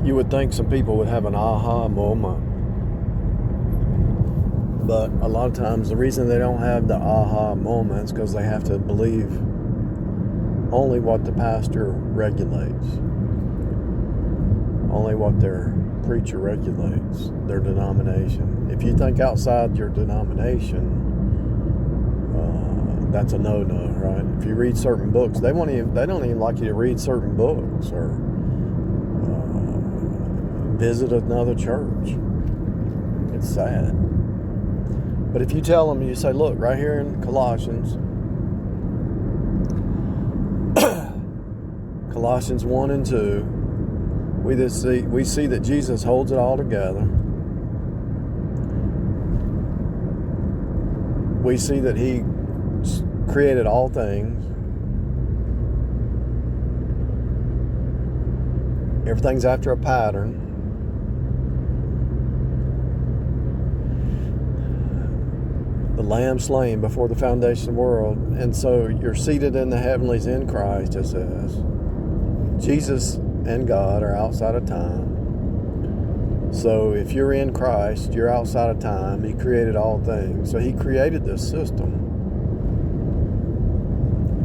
You would think some people would have an aha moment. But a lot of times the reason they don't have the aha moments is because they have to believe only what the pastor regulates. Only what their preacher regulates, their denomination. If you think outside your denomination, that's a no-no, right? If you read certain books, they don't even like you to read certain books or visit another church. It's sad. But if you tell them, you say, look, right here in Colossians 1 and 2, we see that Jesus holds it all together. We see that He created all things. Everything's after a pattern. The Lamb slain before the foundation of the world. And so you're seated in the heavenlies in Christ, it says. Jesus and God are outside of time. So if you're in Christ, you're outside of time. He created all things. So He created this system.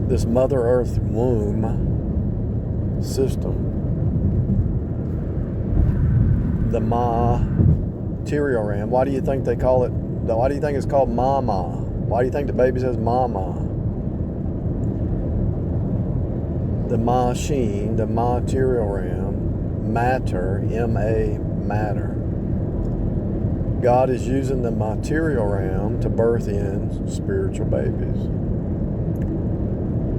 This Mother Earth womb system. The material realm. Why do you think they call it? Why do you think it's called Mama? Why do you think the baby says Mama? The machine, the material realm, matter, M-A, matter. God is using the material realm to birth in spiritual babies.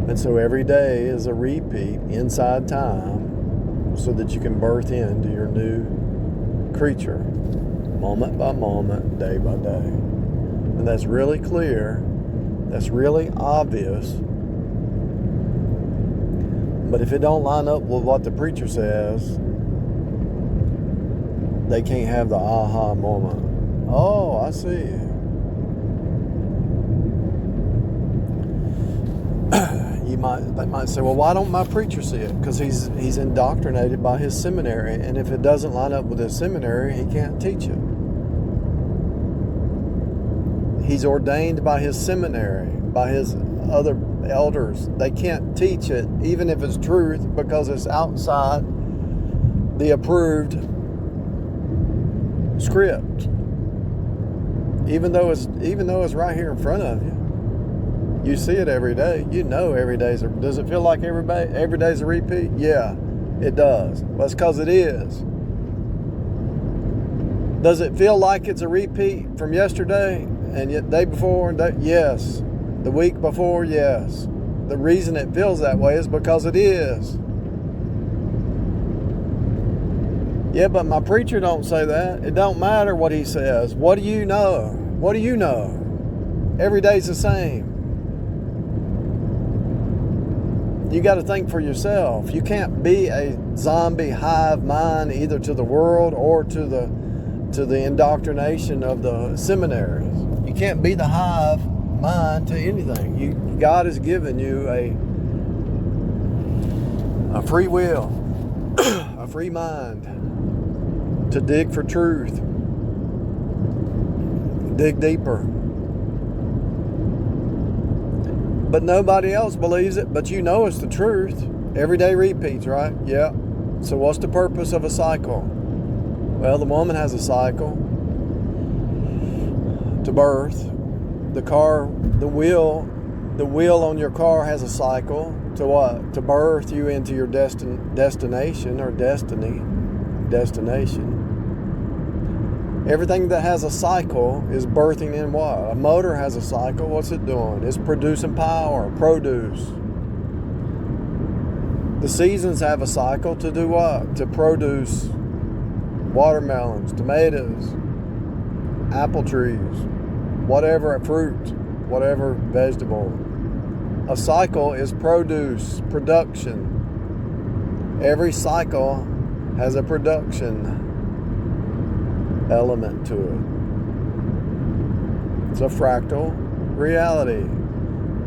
And so every day is a repeat inside time so that you can birth into your new creature, moment by moment, day by day. And that's really clear. That's really obvious. But if it don't line up with what the preacher says, they can't have the aha moment. Oh, I see. They might say, well, why don't my preacher see it? Because he's indoctrinated by his seminary, and if it doesn't line up with his seminary, he can't teach it. He's ordained by his seminary, by his other elders. They can't teach it, even if it's truth, because it's outside the approved script. Even though it's right here in front of you. You see it every day. You know every day. Does it feel like every day's a repeat? Yeah, it does. Well, that's because it is. Does it feel like it's a repeat from yesterday and yet day before? Yes. The week before? Yes. The reason it feels that way is because it is. Yeah, but my preacher don't say that. It don't matter what he says. What do you know? What do you know? Every day's the same. You got to think for yourself. You can't be a zombie hive mind either to the world or to the indoctrination of the seminaries. You can't be the hive mind to anything. God has given you a free will, a free mind to dig for truth, dig deeper. But nobody else believes it, but you know it's the truth. Everyday repeats, right? Yeah. So what's the purpose of a cycle? Well, the woman has a cycle to birth. The wheel on your car has a cycle to what? To birth you into your destination or destination. Everything that has a cycle is birthing in what? A motor has a cycle. What's it doing? It's producing power, produce. The seasons have a cycle to do what? To produce watermelons, tomatoes, apple trees, whatever fruit, whatever vegetable. A cycle is production. Every cycle has a production element to it. It's a fractal reality.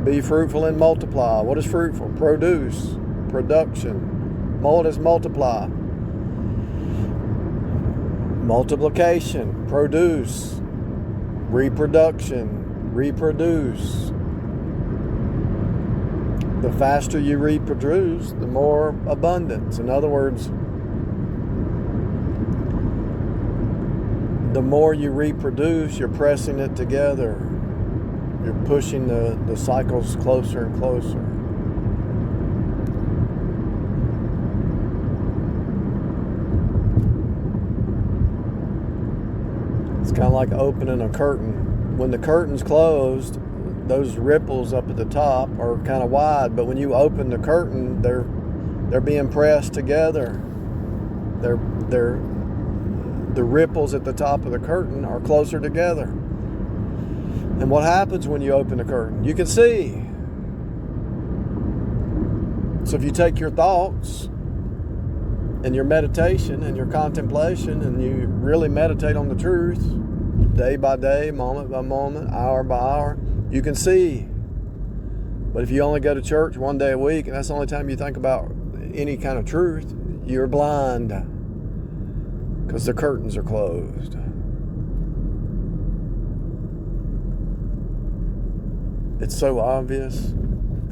Be fruitful and multiply. What is fruitful? Produce, production. Mold is multiply. multiplication, produce, reproduction, reproduce. The faster you reproduce, the more abundance. In other words, the more you reproduce, you're pressing it together. You're pushing the cycles closer and closer. It's kind of like opening a curtain. When the curtain's closed, those ripples up at the top are kind of wide, but when you open the curtain, they're being pressed together. The ripples at the top of the curtain are closer together. And what happens when you open the curtain? You can see. So if you take your thoughts and your meditation and your contemplation and you really meditate on the truth, day by day, moment by moment, hour by hour, you can see. But if you only go to church one day a week and that's the only time you think about any kind of truth, you're blind because the curtains are closed. It's so obvious,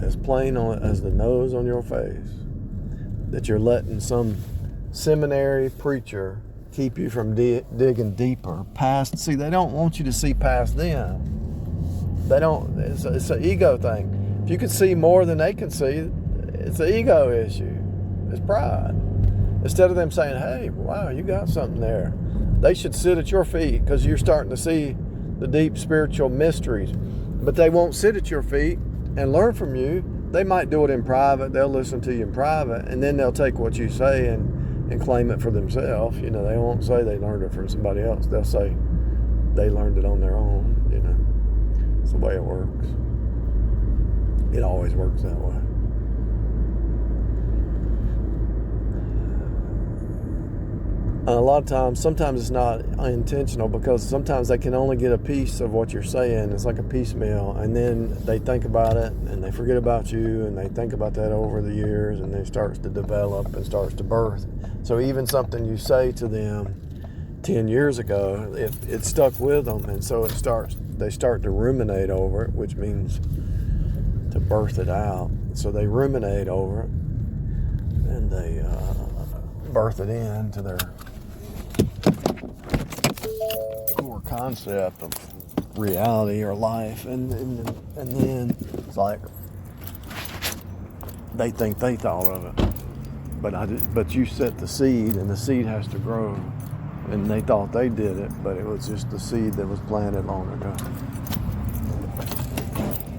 as plain as the nose on your face, that you're letting some seminary preacher keep you from digging deeper past. See, they don't want you to see past them. They don't. It's an ego thing. If you can see more than they can see, it's an ego issue. It's pride. Instead of them saying, "Hey, wow, you got something there," they should sit at your feet because you're starting to see the deep spiritual mysteries. But they won't sit at your feet and learn from you. They might do it in private. They'll listen to you in private, and then they'll take what you say and claim it for themselves. You know, they won't say they learned it from somebody else. They'll say they learned it on their own. You know, it's the way it works. It always works that way. And a lot of times, sometimes it's not unintentional because sometimes they can only get a piece of what you're saying. It's like a piecemeal. And then they think about it and they forget about you and they think about that over the years and it starts to develop and starts to birth. So even something you say to them 10 years ago, it stuck with them. And so they start to ruminate over it, which means to birth it out. So they ruminate over it and they birth it into their core concept of reality or life, and then it's like they think they thought of it, but you set the seed, and the seed has to grow, and they thought they did it, but it was just the seed that was planted long ago.